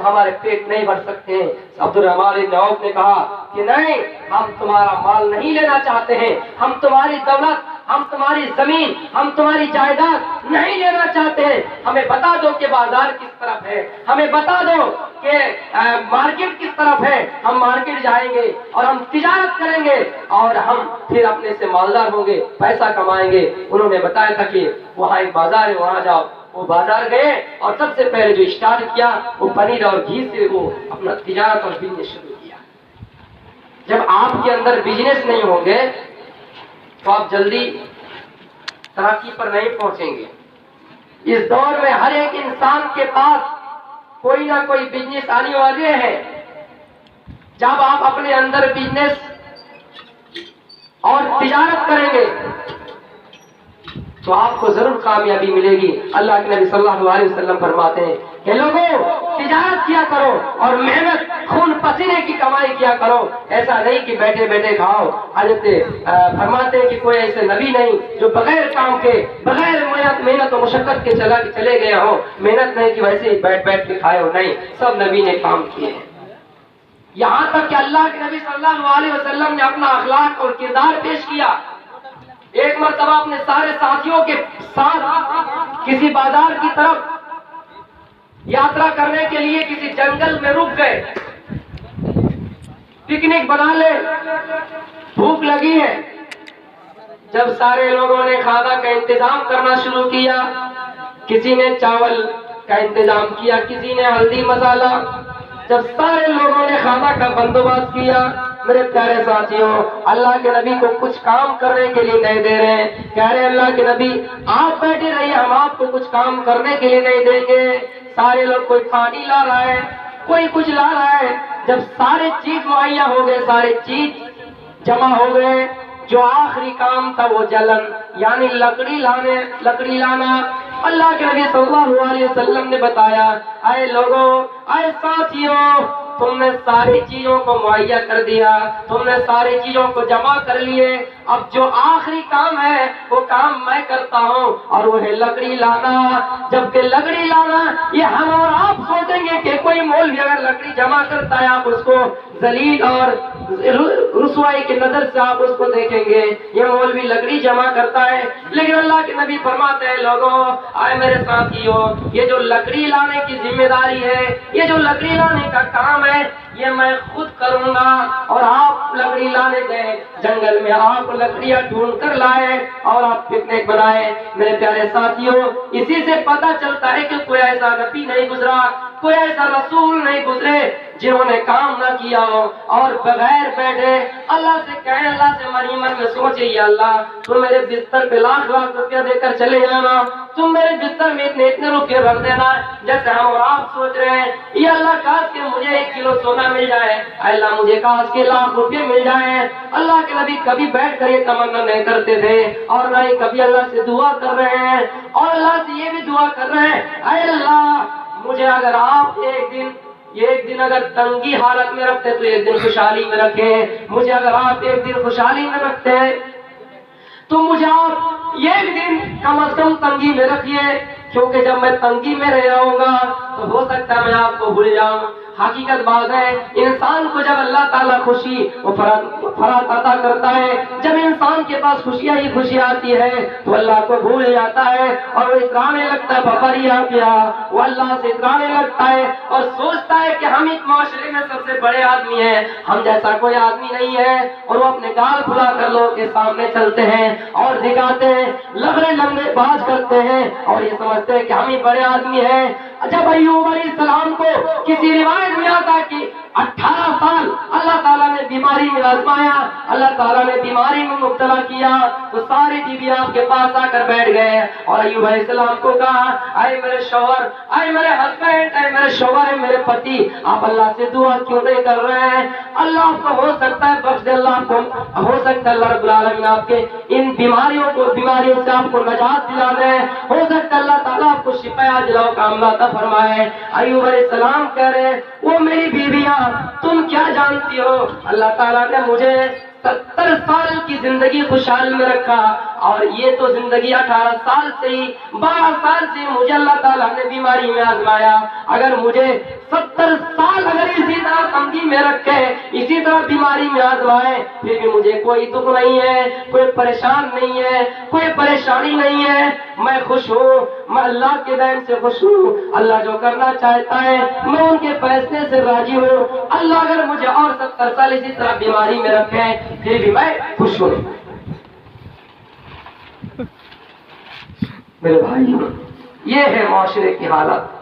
تو ہمارے پیٹ نہیں بھر سکتے ہیں۔ عبد الرحمن بن عوف نے کہا کہ نہیں، ہم تمہارا مال نہیں لینا چاہتے ہیں، ہم تمہاری دولت، ہم تمہاری زمین، ہم تمہاری جائیداد نہیں لینا چاہتے ہیں، ہمیں بتا دو کہ بازار کس طرف ہے، ہمیں بتا دو کہ مارکیٹ کس طرف ہے، ہم مارکیٹ جائیں گے اور ہم تجارت کریں گے اور ہم پھر اپنے سے مالدار ہوں گے، پیسہ کمائیں گے۔ انہوں نے بتایا تھا کہ وہاں ایک بازار ہے، وہاں جاؤ۔ وہ بازار گئے اور سب سے پہلے جو اسٹارٹ کیا وہ پنیر اور گھی سے وہ اپنا تجارت اور بزنس شروع کیا۔ جب آپ کے اندر بزنس نہیں ہوں گے تو آپ جلدی ترقی پر نہیں پہنچیں گے۔ اس دور میں ہر ایک انسان کے پاس کوئی نہ کوئی بزنس آنے والے ہیں۔ جب آپ اپنے اندر بزنس اور تجارت کریں گے تو آپ کو ضرور کامیابی ملے گی۔ اللہ کے نبی صلی اللہ علیہ وسلم فرماتے ہیں کہ لوگوں تجارت کیا کرو اور محنت خون پسینے کی کمائی کیا کرو، ایسا نہیں کہ بیٹھے بیٹھے کھاؤ۔ حضرت فرماتے ہیں کہ کوئی ایسے نبی نہیں جو بغیر کام کے، بغیر محنت و مشقت کے چلے گئے ہو، محنت نہیں کہ ویسے ہی بیٹھ بیٹھ کے کھائے ہو، نہیں، سب نبی نے کام کیے ہیں۔ یہاں تک کہ اللہ کے نبی صلی اللہ علیہ وسلم نے اپنا اخلاق اور کردار پیش کیا۔ ایک مرتبہ اپنے سارے ساتھیوں کے ساتھ کسی بازار کی طرف یاترا کرنے کے لیے کسی جنگل میں رک گئے، پکنک بنا لے، بھوک لگی ہے۔ جب سارے لوگوں نے کھانا کا انتظام کرنا شروع کیا، کسی نے چاول کا انتظام کیا، کسی نے ہلدی مسالہ، جب سارے لوگوں نے کھانا کا بندوبست کیا، میرے پیارے ساتھیوں، اللہ کے نبی کو کچھ کام کرنے کے لیے نہیں دے رہے ہیں۔ کہہ رہے اللہ کے نبی آپ بیٹھے رہیے، ہم آپ کو کچھ کام کرنے کے لیے نہیں دیں گے۔ سارے لوگ، کوئی پانی لا رہا ہے، کوئی کچھ لا رہا ہے۔ جب سارے چیز مہیا ہو گئے، سارے چیز جمع ہو گئے، جو آخری کام تھا وہ جلن، یعنی لکڑی لانا۔ اللہ کے نبی صلی اللہ علیہ وسلم نے بتایا، اے لوگوں، اے ساتھیوں، تم نے ساری چیزوں کو مہیا کر دیا، تم نے ساری چیزوں کو جمع کر لیے، اب جو آخری کام ہے وہ کام میں کرتا ہوں اور وہ ہے لکڑی لانا۔ جبکہ لکڑی لانا یہ ہم اور آپ سوچیں گے کہ کوئی مولوی اگر لکڑی جمع کرتا ہے آپ اس کو ذلیل اور رسوائی کی نظر سے آپ اس کو دیکھیں گے، یہ مولوی لکڑی جمع کرتا ہے۔ لیکن اللہ کے نبی فرماتے ہیں لوگوں، آئے میرے ساتھیوں، یہ جو لکڑی لانے کی ذمہ داری ہے، یہ جو لکڑی لانے کا کام ہے، یہ میں خود کروں گا۔ اور آپ لکڑی لانے گئے جنگل میں، آپ لکڑیاں ڈھونڈ کر لائے اور آپ پکنک بنائے۔ میرے پیارے ساتھیوں، اسی سے پتہ چلتا ہے کہ کوئی ایسا نبی نہیں گزرا، کوئی ایسا رسول نہیں گزرے جنہوں نے کام نہ کیا ہو اور بغیر بیٹھے اللہ سے کہیں، اللہ سے من میں سوچے، یا اللہ تم میرے بستر پہ لاکھ لاکھ روپیہ دے کر چلے جانا، تم میرے بستر میں اتنے روپیے رکھ دینا، جیسے ہم اور آپ سوچ رہے ہیں، یا اللہ کاش کہ مجھے 1 کلو سونا مل جائے، اللہ مجھے کاش کے لاکھ روپیے مل جائیں۔ اللہ کے نبی کبھی بیٹھ کر یہ تمنا نہیں کرتے تھے اور نہ ہی کبھی اللہ سے دعا کر رہے ہیں، اور اللہ سے یہ بھی دعا کر رہے ہیں، اے اللہ مجھے اگر آپ ایک دن اگر تنگی حالت میں رکھتے تو ایک دن خوشحالی میں رکھیں، مجھے اگر آپ ایک دن خوشحالی میں رکھتے ہیں تو مجھے آپ ایک دن کم از کم تنگی میں رکھیے، کیونکہ جب میں تنگی میں رہ جاؤں گا تو ہو سکتا ہے میں آپ کو بھول جاؤں۔ حقیقت بات ہے، انسان کو جب اللہ تعالیٰ خوشی و فرات عطا کرتا ہے، جب انسان کے پاس خوشیاں ہی خوشیاں آتی ہے تو اللہ کو بھول جاتا ہے اور وہ اترانے لگتا ہے، بپریا پیا، وہ اللہ سے اترانے لگتا ہے اور سوچتا ہے کہ ہم اس معاشرے میں سب سے بڑے آدمی ہیں، ہم جیسا کوئی آدمی نہیں ہے، اور وہ اپنے گال پھلا کر لوگوں کے سامنے چلتے ہیں اور دکھاتے ہیں، لمبے باز کرتے ہیں اور یہ سمجھتے ہیں کہ ہم ہی بڑے آدمی ہیں۔ جب ایوب علیہ السلام کو کسی روایت میں آتا کہ 18 سال اللہ تعالیٰ نے بیماری میں آزمایا، اللہ تعالیٰ نے بیماری میں مبتلا کیا، تو ساری بیوی آپ کے پاس آ کر بیٹھ گئے اور ایوب علیہ السلام کو کہا، اے میرے شوہر، اے میرے ہسبینڈ، اے میرے شوہر، اے میرے پتی، آپ اللہ سے دعا کیوں نہیں کر رہے ہیں؟ اللہ آپ کو ہو سکتا ہے بخش دے، اللہ آپ کو ہو سکتا ہے اللہ رب العالمین آپ کے ان بیماریوں سے آپ کو نجات دلا دے، ہو سکتا ہے اللہ تعالیٰ آپ کو شفا عاجلہ و کاملہ عطا فرمائے۔ ایوب علیہ السلام کہہ رہے ہیں، وہ میری بیویاں، تم کیا جانتی ہو، اللہ تعالیٰ نے مجھے 70 سال کی زندگی خوشحال میں رکھا اور یہ تو زندگی 18 سال سے ہی 12 سال سے مجھے اللہ تعالیٰ نے بیماری میں آزمایا. اگر مجھے 70 سال اگر اسی طرح تنگی میں رکھے, اسی طرح بیماری میں آزمائے, پھر بھی مجھے کوئی دکھ نہیں ہے, کوئی پریشان نہیں ہے, کوئی پریشانی نہیں ہے. میں خوش ہوں, میں اللہ کے دین سے خوش ہوں. اللہ جو کرنا چاہتا ہے میں ان کے فیصلے سے راضی ہوں. اللہ اگر مجھے اور 70 سال اسی طرح بیماری میں رکھے پھر بھی میں خوش ہوں. میرے بھائیوں, یہ ہے معاشرے کی حالت.